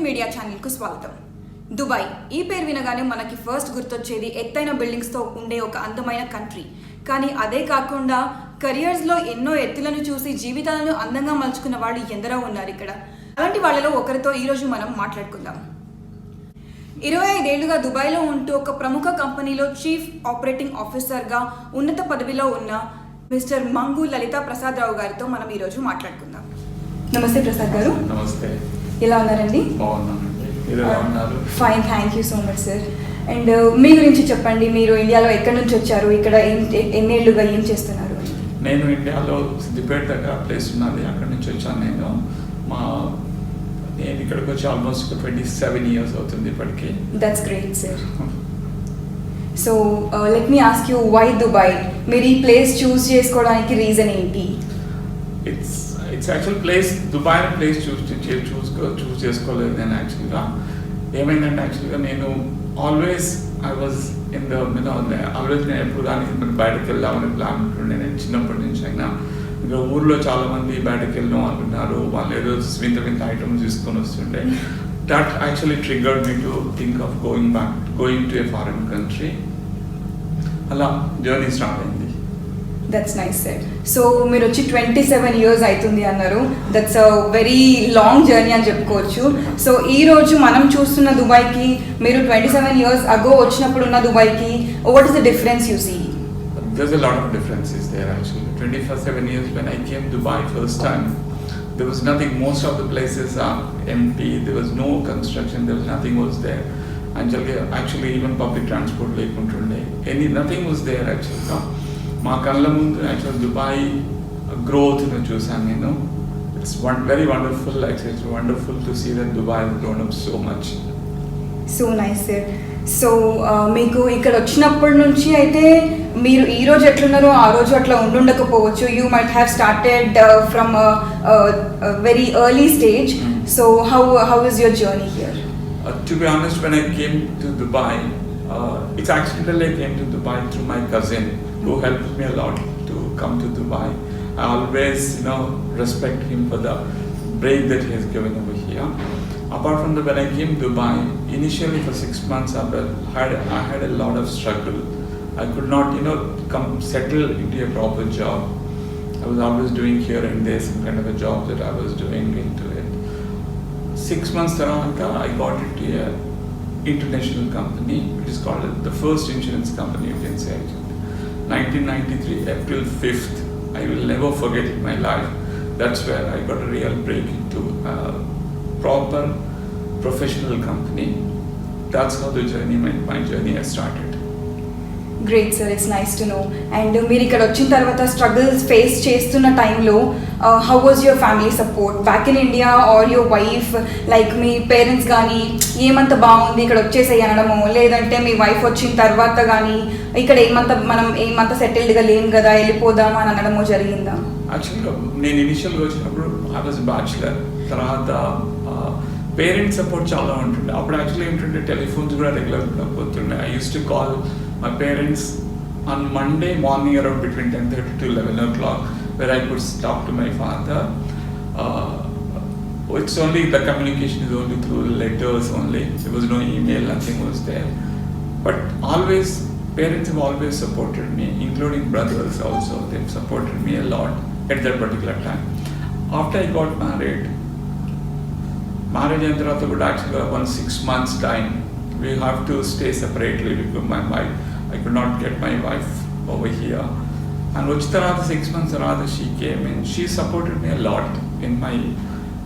Media ఛానల్కు స్వాగతం. Dubai ఈ పేరు వినగానే మనకి ఫస్ట్ గుర్తొచ్చేది ఎత్తైన బిల్డింగ్స్తో ఉండే ఒక అందమైన కంట్రీ. కానీ అదే కాకుండా కెరియర్స్లో ఎన్నో ఎత్తులను చూసి జీవితాలను అందంగా మలుచుకున్న వాళ్ళు ఎందరో ఉన్నారు ఇక్కడ. అలాంటి వాళ్ళలో ఒకరితో ఈరోజు మనం మాట్లాడుకుందాం. 25 ఏళ్లుగా దుబాయ్లో ఉంటూ ఒక ప్రముఖ కంపెనీలో చీఫ్ ఆపరేటింగ్ ఆఫీసర్గా ఉన్నత పదవిలో ఉన్న మిస్టర్ మంగు లలితా ప్రసాద్ రావు గారితో మనం ఈరోజు మాట్లాడుకుందాం. నమస్తే ప్రసాద్ గారు. నమస్తే. ఎలా ఉన్నారండి? బాగున్నానండి. మీరు ఎలా ఉన్నారు? Fine, thank you so much sir. And మీ గురించి చెప్పండి. మీరు ఇండియాలో ఎక్కడి నుంచి వచ్చారు, ఇక్కడ ఎన్నేళ్లుగా ఏం చేస్తున్నారు? నేను ఇండియాలో సిద్దిపేట దగ్గర ప్లేస్ ఉన్నది, అక్కడి నుంచి వచ్చాను. నేను ఇక్కడికి వచ్చి ఆల్మోస్ట్ 27 years అవుతుంది ఇప్పటికి. That's great sir. So let me ask you, why Dubai? మీరు ఈ ప్లేస్ చూస్ చేసుకోవడానికి రీజన్ ఏంటి? ఇట్స్ యాక్చువల్ ప్లేస్ దుబాయ్ అనే ప్లేస్ చూస్ చేసుకోలేదు నేను. యాక్చువల్గా ఏమైందంటే, యాక్చువల్గా నేను always I was in the always నేను ఎప్పుడు కానీ బయటకు వెళ్దామని ప్లాన్ ఉంటుండే. నేను చిన్నప్పటి నుంచి అయినా ఇంకా ఊర్లో చాలా మంది బయటకు వెళ్ళడం అనుకున్నారు, వాళ్ళు ఏదో వింత వింత ఐటమ్స్ తీసుకొని వస్తుండే. That actually triggered me to think of going to A foreign country. అలా జర్నీ స్టార్ట్ అయింది. That's nice sir. సో మీరు వచ్చి 27 years అవుతుంది అన్నారు. That's a very long journey అని చెప్పుకోవచ్చు. సో ఈ రోజు మనం చూస్తున్న దుబాయ్కి, మీరు 27 years ago వచ్చినప్పుడు ఉన్న దుబాయ్కి, what is the difference you see? There's a lot of differences there actually. 27 years when I came to Dubai first time, there was nothing. Most of the places are empty. There was no construction. There was nothing was there. Actually even public transport lekuntunde. Nothing was there actually. మా కళ్ళ ముందు actual Dubai గ్రోత్ను చూసాను నేను. It's very wonderful. It's wonderful to see that Dubai has grown up so much. So nice sir. సో మీకు ఇక్కడ వచ్చినప్పటి నుంచి అయితే మీరు ఈ రోజు ఎట్లున్నారో ఆ రోజు అట్లా ఉండుండకపోవచ్చు. You might have started from very early stage. So how is your journey here? To be honest, when I came to Dubai, it's actually I came to Dubai through my cousin who helped me a lot to come to Dubai. I always, respect him for the break that he has given over here. Apart from that, when I came to Dubai, initially for 6 months, I had a lot of struggle. I could not, come settle into a proper job. I was always doing here and there some kind of a job that I was doing into it. 6 months tarvata, I got into a international company. It is called the first insurance company, you can say. 1993, April 5th. I will never forget in my life. That's where I got a real break into a proper professional company. That's how my journey has started. Great sir, it's nice to know. And మీరు ఇక్కడ వచ్చిన తర్వాత struggles face చేస్తున్న టైంలో how was your family support back in India? Or your wife, like మీ parents కానీ ఏమంత బాగుంది ఇక్కడ వచ్చేసేయి అనడము, లేదంటే మీ వైఫ్ వచ్చిన తర్వాత కానీ ఇక్కడ మనం ఏమంత సెటిల్డ్గా లేం కదా, వెళ్ళిపోదామా అని అనడము జరిగిందా? యాక్చువల్గా నేను ఇనిషియల్గా వచ్చినప్పుడు ఐ వాజ్ బ్యాచులర్. తర్వాత పేరెంట్స్ సపోర్ట్ చాలా ఉంటుండే. అప్పుడు యాక్చువల్లీ ఏంటంటే టెలిఫోన్స్ కూడా రెగ్యులర్గా పోతుండే. I use to call my parents on Monday morning around between 10:30 to 11 o'clock, where I could talk to my father. It's only the communication is only through letters only. There was no email, nothing was there. But always, parents have always supported me, including brothers also. They've supported me a lot at that particular time. After I got married and tarvata would actually 6 months time, we have to stay separately because my wife, I could not get my wife over here. And which tarvata 6 months tarvata she came in. She supported me a lot in my,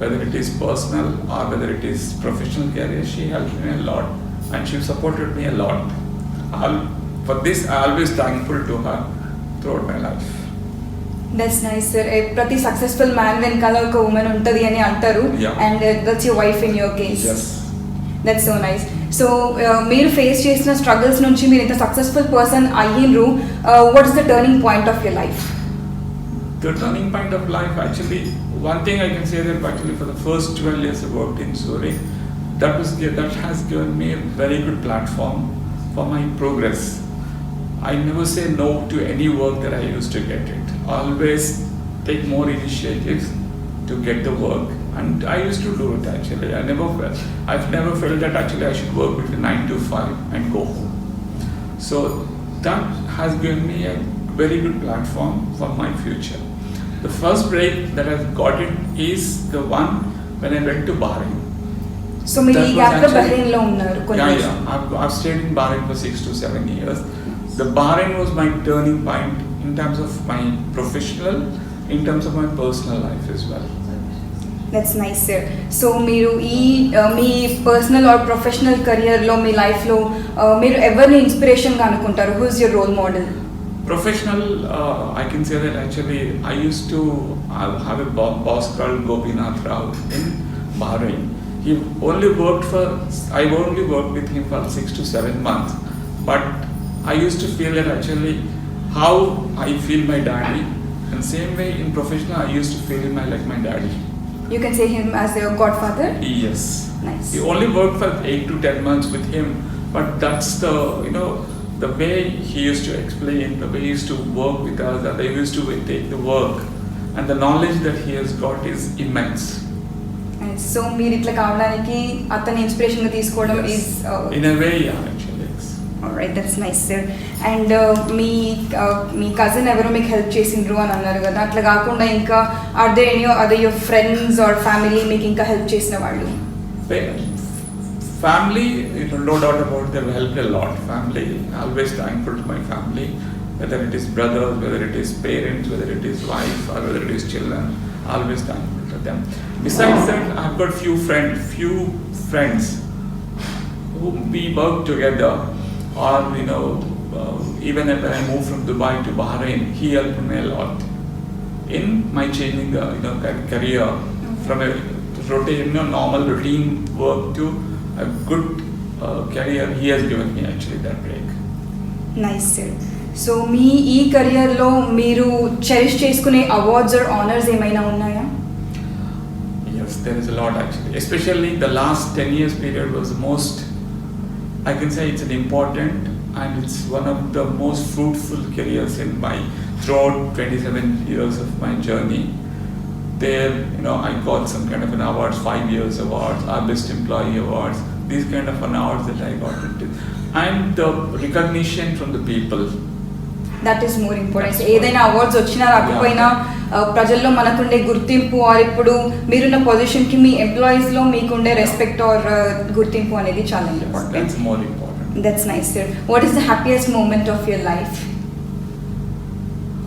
whether it is personal or whether it is professional career. She helped me a lot and she supported me a lot. For this I always thankful to her throughout my life. That's nice sir. ప్రతి successful man వెనకాల ఒక women ఉంటుంది అని అంటారు. And that's your wife in your case. That's so nice. So మీరు face చేసిన struggles నుంచి మీరు ఇంత సక్సెస్ఫుల్ పర్సన్ అయ్యిండ్రు. What is the turning point of your life? The turning point of life, actually, one thing I can say that actually for the first 12 years I worked in Zurich, that has given me a very good platform for my progress. I never say no to any work that I used to get it. I always take more initiatives to get the work and I used to do it actually. I've never felt that actually I should work between 9 to 5 and go home. So that has given me a very good platform for my future. The first break that I've got it is the one when I went to Bahrain. So మీరు ఈ That was gap లో actually- Bahrain లో ఉన్నారు Yeah. I've stayed in Bahrain for 6 to 7 years. The Bahrain was my turning point in terms of my professional, in terms of my personal life as well. That's nice sir. So మీరు ఈ మీ personal or professional కెరియర్లో మీ లైఫ్లో మీరు ఎవరిని ఇన్స్పిరేషన్గా అనుకుంటారు? Who is your role model? Professional, I can say that actually I used to have a boss called Gopinath Rao in Bahrain. I only worked with him for 6 to 7 months, but I used to feel that actually how I feel my daddy, and same way in professional I used to feel him like my daddy. You can say him as your godfather? Yes. Nice. We only worked for 8 to 10 months with him, but that's the, the way he used to explain, the way he used to work with us, the way he used to take the work, and the knowledge that he has got is immense. So మీరు ఇట్లా కావడానికి అతని ఇన్స్పిరేషన్గా తీసుకోవడం Yes. Is In a way, yeah, actually. Yes. Right, that's nice sir. And me cousin ఎవరో మీకు help చేసిండ్రు అని అన్నారు కదా, అట్లా కాకుండా ఇంకా are they any other your friends or family మీకు ఇంకా హెల్ప్ చేసిన వాళ్ళు? Family, no doubt about it, they've helped a lot. Family, always thankful to my family, whether it is brothers, whether it is parents, whether it is wife, or whether it is children, always thankful to them. Besides that, I've got few friends who we work together, or even when I moved from Dubai to Bahrain, he helped me a lot in my changing career from a normal routine work to a good career. He has given me actually that break. Nice sir. So మీ ఈ కెరియర్లో మీరు cherish చేసుకునే awards are honours ఏమైనా ఉన్నాయా? Yes, there is a lot actually. Especially the last 10 years period was the most, I can say it's an important, and it's one of the most fruitful careers in my throughout 27 years of my journey. There, I got some kind of an awards, 5 years awards, our best employee awards, these kind of an awards that I got into, and the recognition from the people. That is more important. That's ఏదైనా awards వచ్చినా రాకపోయినా ప్రజల్లో మనకుండే గుర్తింపు are ఇప్పుడు మీరున్న పొజిషన్కి మీ ఎంప్లాయీస్లో మీకుండే రెస్పెక్ట్ ఆర్ గుర్తింపు అనేది చాలా important. That's more important. That's nice sir. What is the happiest moment of your life?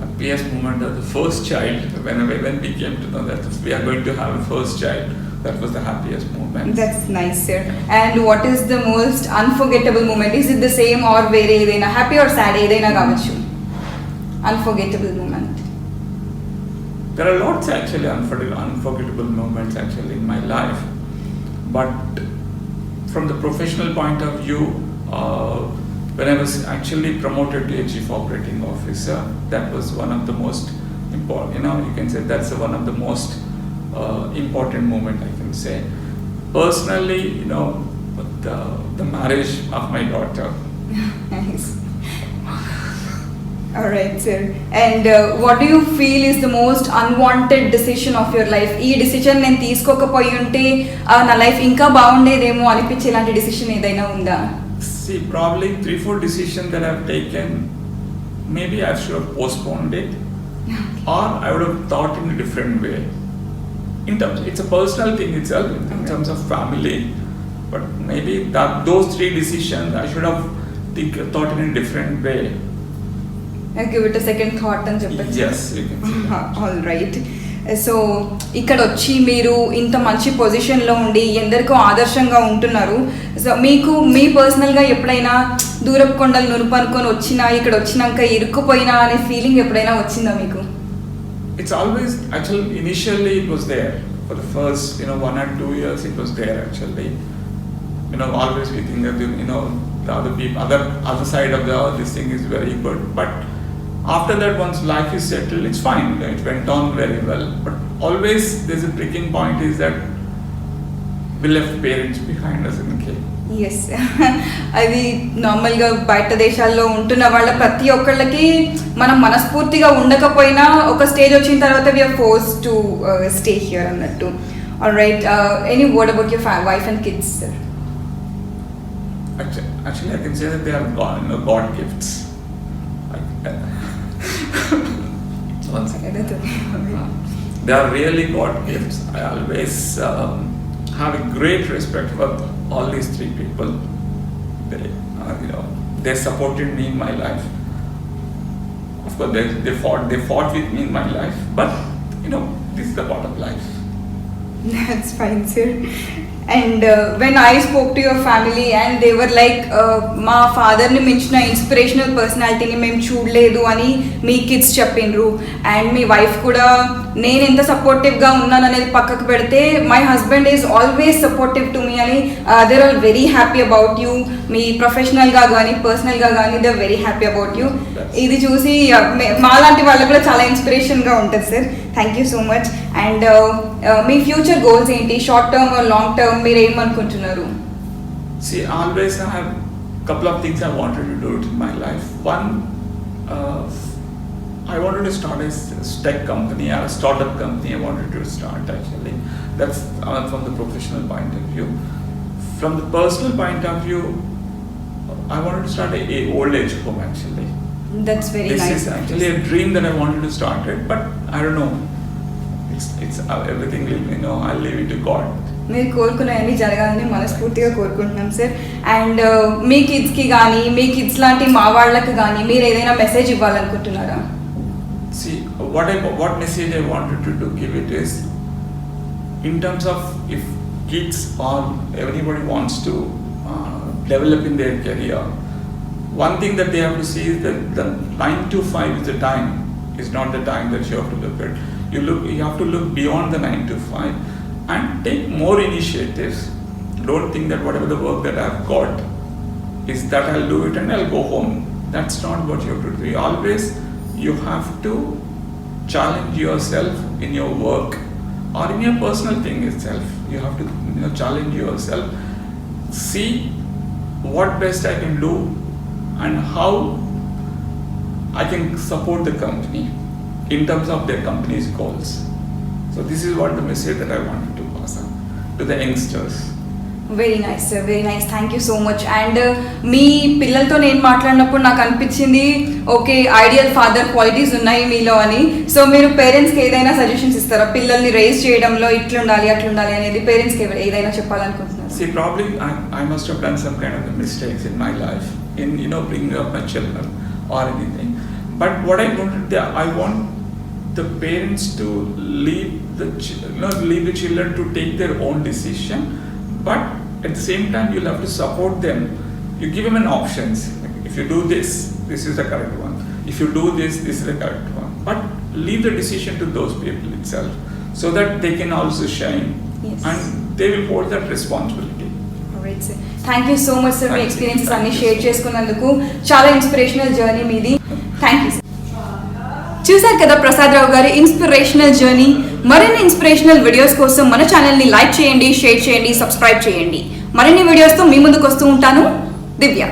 Happiest moment of the first child, when we came to know that we are going to have a first child, that was the happiest moment. That's nice sir. And what is the most unforgettable moment? Is it the same or వేరే ఏదైనా happy or sad ఏదైనా కావచ్చు? Unforgettable moment. There are lots actually unforgettable moments actually in my life, but from the professional point of view, when I was actually promoted to a chief operating officer, that was one of the most important, you can say that's one of the most important moment, I can say. Personally, the marriage of my daughter. Nice. All right, sir. And what do you feel is the most unwanted decision of your life? ఈ decision నేను తీసుకోకపోయి ఉంటే నా life ఇంకా బాగుండేదేమో అనిపించేలాంటి decision ఏదైనా ఉందా? See, probably 3-4 decisions that I've taken, maybe I should have postponed it, or I would have thought in a different way. It's a personal thing itself, in terms of family, but maybe those 3 decisions I should have thought in a different way. Give it a second thought అని చెప్పచ్చు. Yes, you can say that. All right. So ఇక్కడ వచ్చి మీరు ఇంత మంచి పొజిషన్లో ఉండి ఎందరికో ఆదర్శంగా ఉంటున్నారు. సో మీకు మీ పర్సనల్గా ఎప్పుడైనా దూరపు కొండలు నునుపు అనుకొని వచ్చినా ఇక్కడ వచ్చినాక ఇరుక్కుపోయినా అనే ఫీలింగ్ ఎప్పుడైనా వచ్చిందా మీకు? It's always, actually, initially it was there. For the first, 1 or 2 years it was there actually. Always we think that, the other people, other side of this thing is very good. But after that, once life is settled, it's fine. It went on very well. But always there's a breaking point is that we left parents behind us in Kenya. Yes, అది నార్మల్గా బయట దేశాల్లో ఉంటున్న వాళ్ళ ప్రతి ఒక్కళ్ళకి మనం మనస్ఫూర్తిగా ఉండకపోయినా ఒక స్టేజ్ వచ్చిన తర్వాత we are force to stay here అన్నట్టు. All right. Any word about your wife and kids, sir? Actually, I can say that they are God gifts. One second. They are really God gifts. I always have a great respect for all these three people. They supported me in my life. Of course, they fought with me in my life. But this is the part of life. That's fine, sir. And when I spoke to your family and they were like, మా ఫాదర్ని మించిన inspirational పర్సనాలిటీని మేము చూడలేదు అని మీ kids చెప్పిండ్రు. And మీ వైఫ్ కూడా నేను ఎంత సపోర్టివ్గా ఉన్నాను అనేది పక్కకు పెడితే my husband is always supportive to me అని there are very happy about you. మీ ప్రొఫెషనల్గా కానీ పర్సనల్గా కానీ they are very happy about you. ఇది చూసి మాలాంటి వాళ్ళకు కూడా చాలా ఇన్స్పిరేషన్గా ఉంటుంది సార్. Thank you so much. And మీ ఫ్యూచర్ గోల్స్ ఏంటి? షార్ట్ టర్మ్ లాంగ్ టర్మ్ మీరు ఏమనుకుంటున్నారు? See, always I have couple of things I wanted to do in my life. One, I wanted to start a tech company or a startup company. I wanted to start actually. That's from the professional point of view. From the personal point of view, I wanted to start a old age home actually. That's very nice. This is actually a dream that I wanted to start it, but I don't know. It's everything will I'll leave it to God. మీరు కోరుకునేవన్నీ జరగాలని మనస్ఫూర్తిగా కోరుకుంటున్నాం sir. And మీ కిడ్స్కి కానీ మీ kids లాంటి మా వాళ్ళకి కానీ మీరు ఏదైనా message ఇవ్వాలనుకుంటున్నారా? See, what message I wanted to give it is, in terms of if kids or everybody wants to develop in their career, one thing that they have to see is that the 9 to 5 is the time, is not the time that you have to look at. You have to look beyond the 9 to 5 and take more initiatives. Don't think that whatever the work that I've got is that I'll do it and I'll go home. That's not what you have to do. Always you have to challenge yourself in your work or in your personal thing itself. You have to challenge yourself. See what best I can do and how I can support the company in terms of their company's goals. So this is what the message that I wanted to pass on to the youngsters. Very nice sir, very nice. Thank you so much. And మీ పిల్లలతో నేను మాట్లాడినప్పుడు నాకు అనిపించింది okay ideal father qualities ఉన్నాయి మీలో అని. So మీరు పేరెంట్స్కి ఏదైనా సజెషన్స్ ఇస్తారా పిల్లల్ని రైజ్ చేయడంలో ఇట్లుండాలి అట్లుండాలి అనేది? పేరెంట్స్కి ఏదైనా చెప్పాలనుకుంటున్నారు? See, probably I must have done some kind of mistakes in my life in bringing up my children or anything. But what I want the parents to leave the children to take their own decision, but at the same time you'll have to support them. You give them an options. Like, if you do this is the correct one. If you do this is the correct one. But leave the decision to those people itself, so that they can also shine. Yes. And they will hold that responsibility. Alright sir. Thank you so much sir. Me experiences అన్ని share చేసుకున్నందుకు. చాలా inspirational journey మీది. Thank you sir. చూశారు కదా ప్రసాద్ రావు గారి inspirational journey. మరిన్ని inspirational videos కోసం మన ఛానల్ని లైక్ చేయండి, షేర్ చేయండి, సబ్స్క్రైబ్ చేయండి. మరిన్ని వీడియోస్తో మీ ముందుకు వస్తూ ఉంటాను. దివ్య.